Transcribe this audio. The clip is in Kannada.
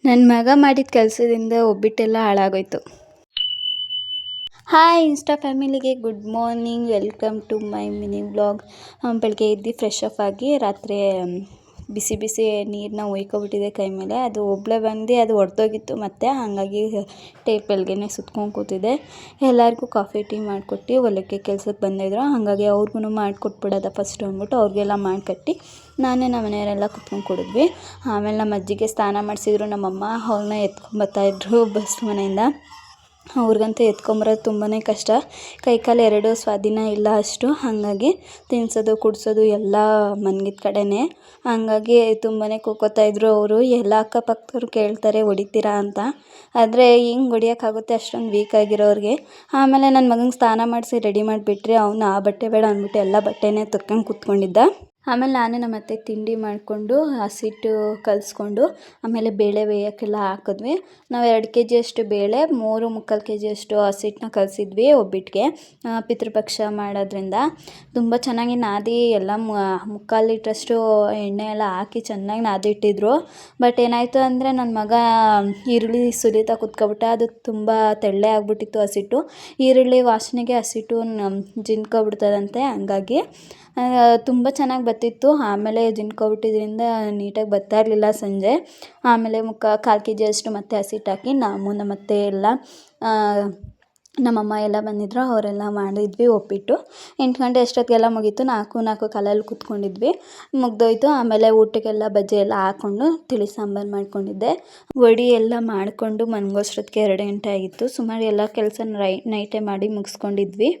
ನನ್ನ ಮಗ ಮಾಡಿದ ಕೆಲಸದಿಂದ ಒಬ್ಬಿಟ್ಟೆಲ್ಲ ಹಾಳಾಗೋಯ್ತು. ಹಾಯ್ ಇನ್ಸ್ಟಾ ಫ್ಯಾಮಿಲಿಗೆ good morning, welcome to my mini vlog. ಬೆಳಗ್ಗೆ ಎದ್ದು ಫ್ರೆಶ್ ಅಪ್ ಆಗಿ ರಾತ್ರಿ ಬಿಸಿ ಬಿಸಿ ನೀರನ್ನ ಒಯ್ಕೊಬಿಟ್ಟಿದೆ ಕೈ ಮೇಲೆ. ಅದು ಒಬ್ಬಳೇ ಬಂದು ಅದು ಒಡೆದೋಗಿತ್ತು ಮತ್ತೆ, ಹಾಗಾಗಿ ಟೇಪಲ್ಗೆ ಸುತ್ಕೊಂಡು ಕೂತಿದ್ದೆ. ಎಲ್ಲರಿಗೂ ಕಾಫಿ ಟೀ ಮಾಡಿಕೊಟ್ಟು ಹೊಲಕ್ಕೆ ಕೆಲ್ಸಕ್ಕೆ ಬಂದಿದ್ರು, ಹಾಗಾಗಿ ಅವ್ರಿಗೂ ಮಾಡಿಕೊಟ್ಬಿಡೋದ ಫಸ್ಟು ಅಂದ್ಬಿಟ್ಟು ಅವ್ರಿಗೆಲ್ಲ ಮಾಡಿಕೊಟ್ಟು ನಮ್ಮ ಮನೆಯವರೆಲ್ಲ ಕುತ್ಕೊಂಡು ಕುಡಿದ್ವಿ. ಆಮೇಲೆ ನಮ್ಮ ಅಜ್ಜಿಗೆ ಸ್ನಾನ ಮಾಡಿಸಿದ್ರು ನಮ್ಮಮ್ಮ. ಅವ್ರನ್ನ ಎತ್ಕೊಂಬರ್ತಾಯಿದ್ರು ಬಸ್ ಮನೆಯಿಂದ. ಅವ್ರಿಗಂತೂ ಎತ್ಕೊಂಬರೋದು ತುಂಬಾ ಕಷ್ಟ, ಕೈಕಾಲು ಎರಡೂ ಸ್ವಾಧೀನ ಇಲ್ಲ ಅಷ್ಟು. ಹಾಗಾಗಿ ತಿನ್ನಿಸೋದು ಕುಡಿಸೋದು ಎಲ್ಲ ಮನ್ಗಿದ ಕಡೆನೇ. ಹಾಗಾಗಿ ತುಂಬಾ ಕೂಗ್ಕೋತಾಯಿದ್ರು ಅವರು. ಎಲ್ಲ ಅಕ್ಕಪಕ್ಕದವ್ರು ಕೇಳ್ತಾರೆ ಹೊಡಿತೀರಾ ಅಂತ. ಆದರೆ ಹಿಂಗೆ ಹೊಡಿಯೋಕ್ಕಾಗುತ್ತೆ ಅಷ್ಟೊಂದು ವೀಕ್ ಆಗಿರೋರಿಗೆ. ಆಮೇಲೆ ನನ್ನ ಮಗಂಗೆ ಸ್ನಾನ ಮಾಡಿಸಿ ರೆಡಿ ಮಾಡಿಬಿಟ್ರೆ ಅವನು ಆ ಬಟ್ಟೆ ಬೇಡ ಅಂದ್ಬಿಟ್ಟು ಎಲ್ಲ ಬಟ್ಟೆನೇ ತೊಕ್ಕೊಂಡು ಕೂತ್ಕೊಂಡಿದ್ದ. ಆಮೇಲೆ ನಾನು ನಮ್ಮ ಅತ್ತೆ ತಿಂಡಿ ಮಾಡಿಕೊಂಡು ಹಸಿಟ್ಟು ಕಲಿಸ್ಕೊಂಡು ಆಮೇಲೆ ಬೇಳೆ ಬೇಯೋಕ್ಕೆಲ್ಲ ಹಾಕಿದ್ವಿ. ನಾವು 2 kg ಅಷ್ಟು ಬೇಳೆ, 3 3/4 kg ಅಷ್ಟು ಹಸಿಟ್ಟನ್ನ ಕಲಿಸಿದ್ವಿ ಒಬ್ಬಿಟ್ಟಿಗೆ. ಪಿತೃಪಕ್ಷ ಮಾಡೋದ್ರಿಂದ ತುಂಬ ಚೆನ್ನಾಗಿ ನಾದಿ ಎಲ್ಲ 3/4 ಲೀಟ್ರಷ್ಟು ಎಣ್ಣೆ ಎಲ್ಲ ಹಾಕಿ ಚೆನ್ನಾಗಿ ನಾದಿಟ್ಟಿದ್ರು. ಬಟ್ ಏನಾಯಿತು ಅಂದರೆ ನನ್ನ ಮಗ ಈರುಳ್ಳಿ ಸುಲಿತಾ ಕುತ್ಕೊಬಿಟ್ಟ. ಅದು ತುಂಬ ತೆಳ್ಳೆ ಆಗಿಬಿಟ್ಟಿತ್ತು ಹಸಿಟ್ಟು. ಈರುಳ್ಳಿ ವಾಸನೆಗೆ ಹಸಿಟ್ಟು ಜಿನ್ಕೊಬಿಡ್ತದಂತೆ, ಹಂಗಾಗಿ ತುಂಬ ಚೆನ್ನಾಗಿ ಬತ್ತಿತ್ತು. ಆಮೇಲೆ ಜಿನ್ಕೊಬಿಟ್ಟಿದ್ರಿಂದ ನೀಟಾಗಿ ಬರ್ತಾ ಇರಲಿಲ್ಲ ಸಂಜೆ. ಆಮೇಲೆ 1/4 kg ಅಷ್ಟು ಮತ್ತೆ ಹಸಿಟ್ಟು ಹಾಕಿ ನಾವು ನಮ್ಮ ಅತ್ತೆ ಎಲ್ಲ ನಮ್ಮಮ್ಮ ಎಲ್ಲ ಬಂದಿದ್ರು, ಅವರೆಲ್ಲ ಮಾಡಿದ್ವಿ ಒಬ್ಬಿಟ್ಟು. 8 ಗಂಟೆ ಅಷ್ಟೊತ್ತಿಗೆಲ್ಲ ಮುಗೀತು. 4 4:15 ಕೂತ್ಕೊಂಡಿದ್ವಿ, ಮುಗ್ದೋಯ್ತು. ಆಮೇಲೆ ಊಟಕ್ಕೆಲ್ಲ ಬಜ್ಜಿ ಎಲ್ಲ ಹಾಕ್ಕೊಂಡು ತಿಳಿ ಸಾಂಬಾರು ಮಾಡ್ಕೊಂಡಿದ್ದೆ. ವಡಿ ಎಲ್ಲ ಮಾಡಿಕೊಂಡು ಮನ್ಗೋಷ್ಟೊತ್ತಿಗೆ 2 ಗಂಟೆ ಆಗಿತ್ತು. ಸುಮಾರು ಎಲ್ಲ ಕೆಲಸ ನೈಟೇ ಮಾಡಿ ಮುಗಿಸ್ಕೊಂಡಿದ್ವಿ.